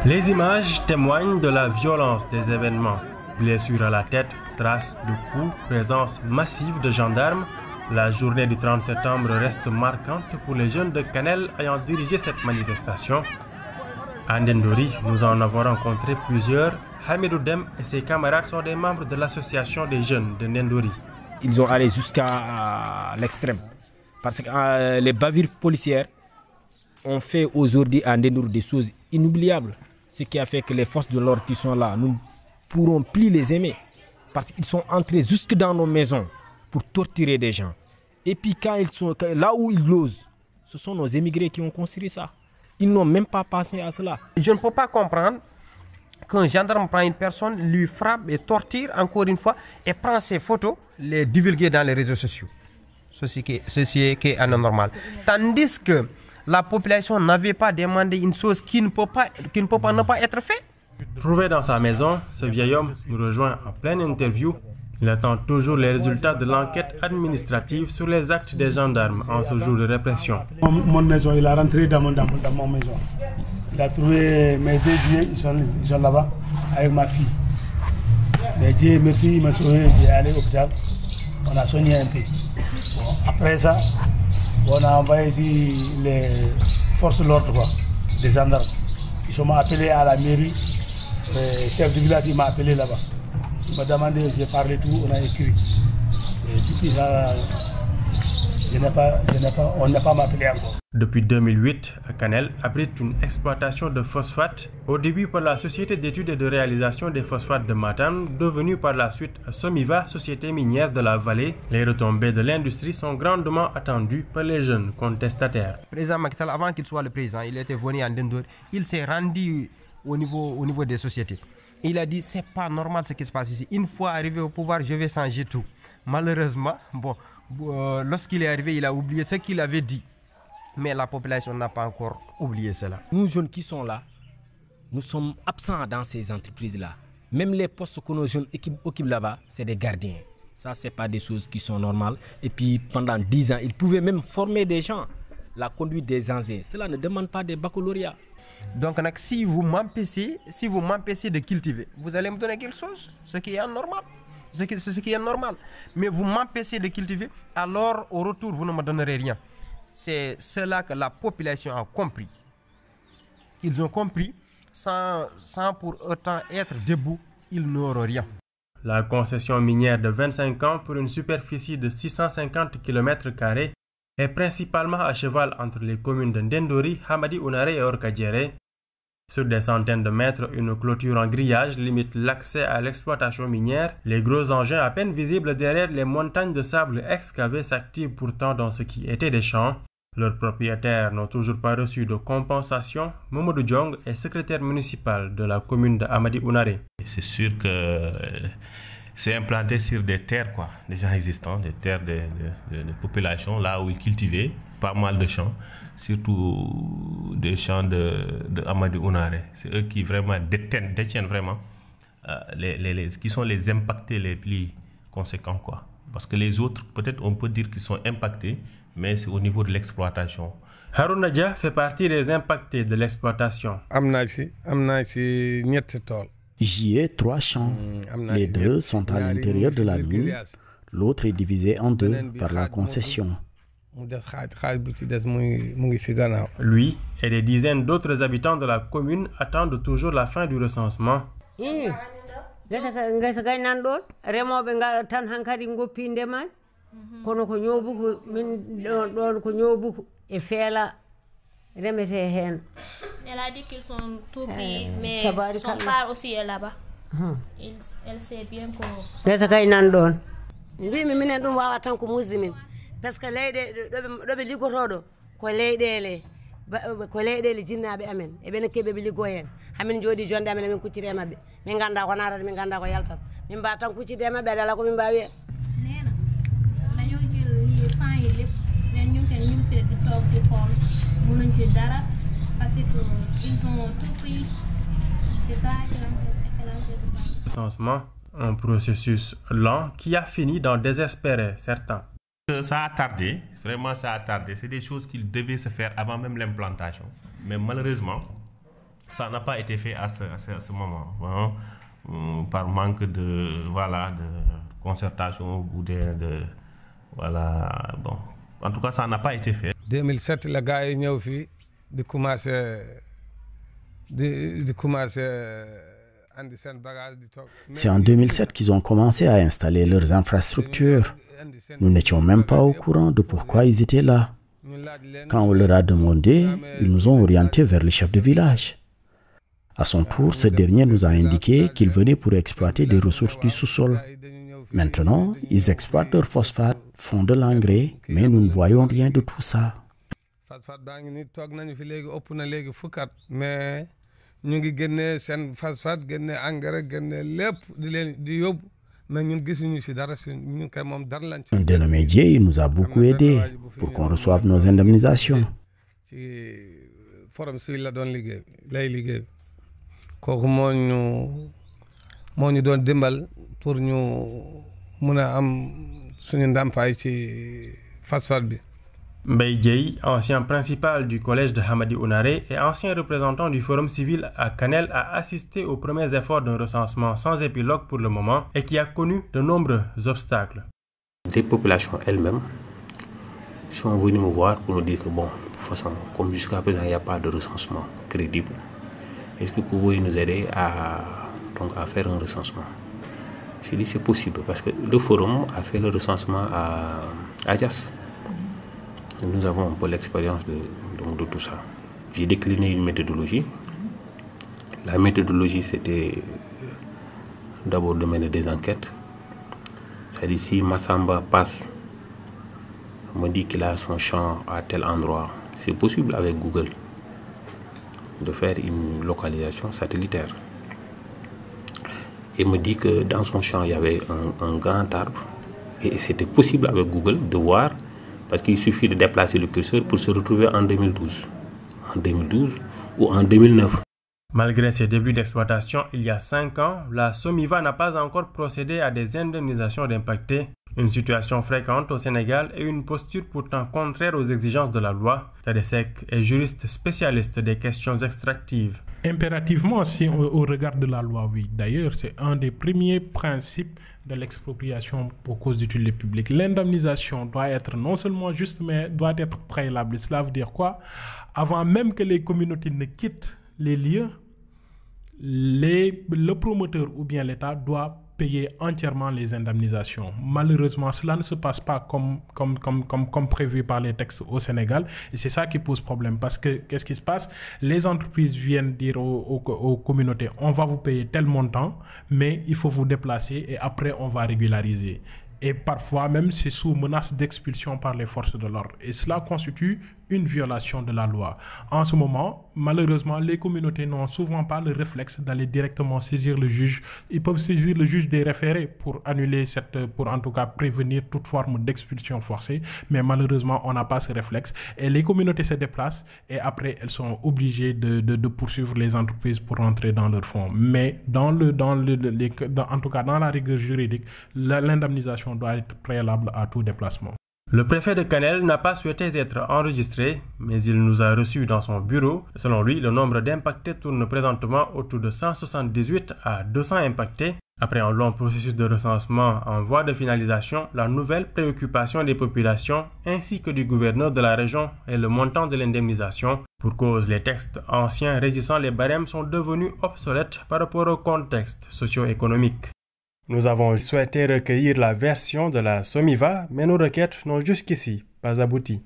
Les images témoignent de la violence des événements. Blessures à la tête, traces de coups, présence massive de gendarmes. La journée du 30 septembre reste marquante pour les jeunes de Kanel ayant dirigé cette manifestation. À Ndendori, nous en avons rencontré plusieurs. Hamidou Dem et ses camarades sont des membres de l'association des jeunes de Ndendori. Ils ont allé jusqu'à l'extrême. Parce que les bavures policières ont fait aujourd'hui à Ndendori des choses inoubliables. Ce qui a fait que les forces de l'ordre qui sont là, nous ne pourrons plus les aimer. Parce qu'ils sont entrés jusque dans nos maisons pour torturer des gens. Et puis là où ils logent, ce sont nos émigrés qui ont construit ça. Ils n'ont même pas pensé à cela. Je ne peux pas comprendre qu'un gendarme prend une personne, lui frappe et torture encore une fois et prend ses photos, les divulguer dans les réseaux sociaux. Ceci qui est anormal. Tandis que la population n'avait pas demandé une chose qui ne peut pas ne pas être faite. Trouvé dans sa maison, ce vieil homme nous rejoint en pleine interview. Il attend toujours les résultats de l'enquête administrative sur les actes des gendarmes en ce jour de répression. Mon maison, il a rentré dans mon maison. Il a trouvé mes deux vieux, ils sont là-bas avec ma fille. Mais Dieu merci, il m'a sauvé, j'ai allé à l'hôpital. On a soigné un peu. Bon, après ça, on a envoyé ici les forces de l'ordre, des gendarmes. Ils m'ont appelé à la mairie. Le chef du village m'a appelé là-bas. Il m'a demandé, j'ai parlé tout, on a écrit. Et depuis ça, on n'a pas m'appelé encore. Depuis 2008, Kanel abrite une exploitation de phosphate, au début par la Société d'études et de réalisation des phosphates de Matam, devenue par la suite Somiva, société minière de la vallée. Les retombées de l'industrie sont grandement attendues par les jeunes contestataires. Le président Macky Sall, avant qu'il soit le président, il était venu à Ndendori, il s'est rendu au niveau des sociétés. Il a dit, c'est pas normal ce qui se passe ici. Une fois arrivé au pouvoir, je vais changer tout. Malheureusement, lorsqu'il est arrivé, il a oublié ce qu'il avait dit. Mais la population n'a pas encore oublié cela. Nous jeunes qui sont là, nous sommes absents dans ces entreprises-là. Même les postes que nos jeunes occupent là-bas, c'est des gardiens. Ça, ce n'est pas des choses qui sont normales. Et puis, pendant 10 ans, ils pouvaient même former des gens. La conduite des anciens, cela ne demande pas des baccalauréats. Donc, si vous m'empêchez de cultiver, vous allez me donner quelque chose, ce qui est normal. Ce qui est normal. Mais vous m'empêchez de cultiver, alors au retour, vous ne me donnerez rien. C'est cela que la population a compris. Ils ont compris, sans pour autant être debout, ils n'auront rien. La concession minière de 25 ans pour une superficie de 650 km² est principalement à cheval entre les communes de Ndendori, Hamadi Ounaré et Orkadiéré. Sur des centaines de mètres, une clôture en grillage limite l'accès à l'exploitation minière. Les gros engins à peine visibles derrière les montagnes de sable excavées s'activent pourtant dans ce qui était des champs. Leurs propriétaires n'ont toujours pas reçu de compensation. Mamadou Diong est secrétaire municipal de la commune de Hamadi Ounaré. C'est sûr que c'est implanté sur des terres déjà existantes, des terres de population, là où ils cultivaient pas mal de champs, surtout des champs de Hamadi Ounaré. C'est eux qui vraiment détiennent vraiment qui sont les impactés les plus conséquents, Parce que les autres, peut-être on peut dire qu'ils sont impactés, mais c'est au niveau de l'exploitation. Harouna Dia fait partie des impactés de l'exploitation. J'y ai 3 champs. Les 2 sont à l'intérieur de la mine. L'autre est divisé en 2 par la concession. Lui et des dizaines d'autres habitants de la commune attendent toujours la fin du recensement. Elle a dit qu'ils sont tout pris, mais son part aussi est là-bas. Elle sait bien qu'on... parce que leyɗe liggotoɗo ko leyɗele ko leyɗele jinnaɓe amen e ɓen keɓe ɓe liggo hen hamin jooɗi jonde amen min kuccide mabɓe min ganda ko natata min ganda ko yaltata min mbawa tan kuccide mabɓe aɗa ala ko min mbawi hen nena dañoo jël lii sang yi lépp nen ñu ten ñu fi di toog di xool mënuñ ci dara parce que ils ont tout pris. C'est ça que l'on recensement, un processus lent qui a fini d'en désespérer certains. Ça a tardé, vraiment ça a tardé. C'est des choses qui devaient se faire avant même l'implantation. Mais malheureusement, Ça n'a pas été fait à ce moment, hein, par manque de concertation ou voilà, bon. En tout cas, ça n'a pas été fait. 2007, les gars sont venus de commencer. C'est en 2007 qu'ils ont commencé à installer leurs infrastructures. Nous n'étions même pas au courant de pourquoi ils étaient là. Quand on leur a demandé, ils nous ont orientés vers le chef de village. À son tour, ce dernier nous a indiqué qu'il venait pour exploiter des ressources du sous-sol. Maintenant, ils exploitent leur phosphate, font de l'engrais, mais nous ne voyons rien de tout ça. Un dénommé Dieu, il nous a beaucoup aidé pour qu'on reçoive nos indemnisations. Mbaye Dieye, ancien principal du collège de Hamadi Ounaré et ancien représentant du Forum civil à Kanel, a assisté aux premiers efforts d'un recensement sans épilogue pour le moment et qui a connu de nombreux obstacles. Les populations elles-mêmes sont venues me voir pour me dire que bon, de toute façon, comme jusqu'à présent il n'y a pas de recensement crédible, est-ce que vous pouvez nous aider à faire un recensement? J'ai dit c'est possible parce que le forum a fait le recensement à Adias. Nous avons un peu l'expérience de tout ça. J'ai décliné une méthodologie. La méthodologie, c'était d'abord de mener des enquêtes. C'est-à-dire si Massamba passe, me dit qu'il a son champ à tel endroit, c'est possible avec Google de faire une localisation satellitaire. Et me dit que dans son champ, il y avait un grand arbre. Et c'était possible avec Google de voir, parce qu'il suffit de déplacer le curseur pour se retrouver en 2012. En 2012 ou en 2009. Malgré ses débuts d'exploitation il y a 5 ans, la SOMIVA n'a pas encore procédé à des indemnisations d'impactés. Une situation fréquente au Sénégal et une posture pourtant contraire aux exigences de la loi. Tadesek est juriste spécialiste des questions extractives. Impérativement, si au regard de la loi, oui. D'ailleurs, c'est un des premiers principes de l'expropriation pour cause d'utilité publique. L'indemnisation doit être non seulement juste, mais doit être préalable. Cela veut dire quoi? Avant même que les communautés ne quittent les lieux, le promoteur ou bien l'État doit payer entièrement les indemnisations. Malheureusement, cela ne se passe pas comme prévu par les textes au Sénégal. Et c'est ça qui pose problème. Parce que, qu'est-ce qui se passe? Les entreprises viennent dire aux communautés, on va vous payer tel montant, mais il faut vous déplacer et après, on va régulariser. Et parfois même, c'est sous menace d'expulsion par les forces de l'ordre. Et cela constitue une violation de la loi. En ce moment, malheureusement, les communautés n'ont souvent pas le réflexe d'aller directement saisir le juge. Ils peuvent saisir le juge des référés pour annuler pour en tout cas prévenir toute forme d'expulsion forcée. Mais malheureusement, on n'a pas ce réflexe. Et les communautés se déplacent et après, elles sont obligées de poursuivre les entreprises pour rentrer dans leur fonds. Mais en tout cas, dans la rigueur juridique, l'indemnisation doit être préalable à tout déplacement. Le préfet de Kanel n'a pas souhaité être enregistré, mais il nous a reçus dans son bureau. Selon lui, le nombre d'impactés tourne présentement autour de 178 à 200 impactés. Après un long processus de recensement en voie de finalisation, la nouvelle préoccupation des populations ainsi que du gouverneur de la région est le montant de l'indemnisation. Pour cause, les textes anciens régissant les barèmes sont devenus obsolètes par rapport au contexte socio-économique. Nous avons souhaité recueillir la version de la SOMIVA, mais nos requêtes n'ont jusqu'ici pas abouti.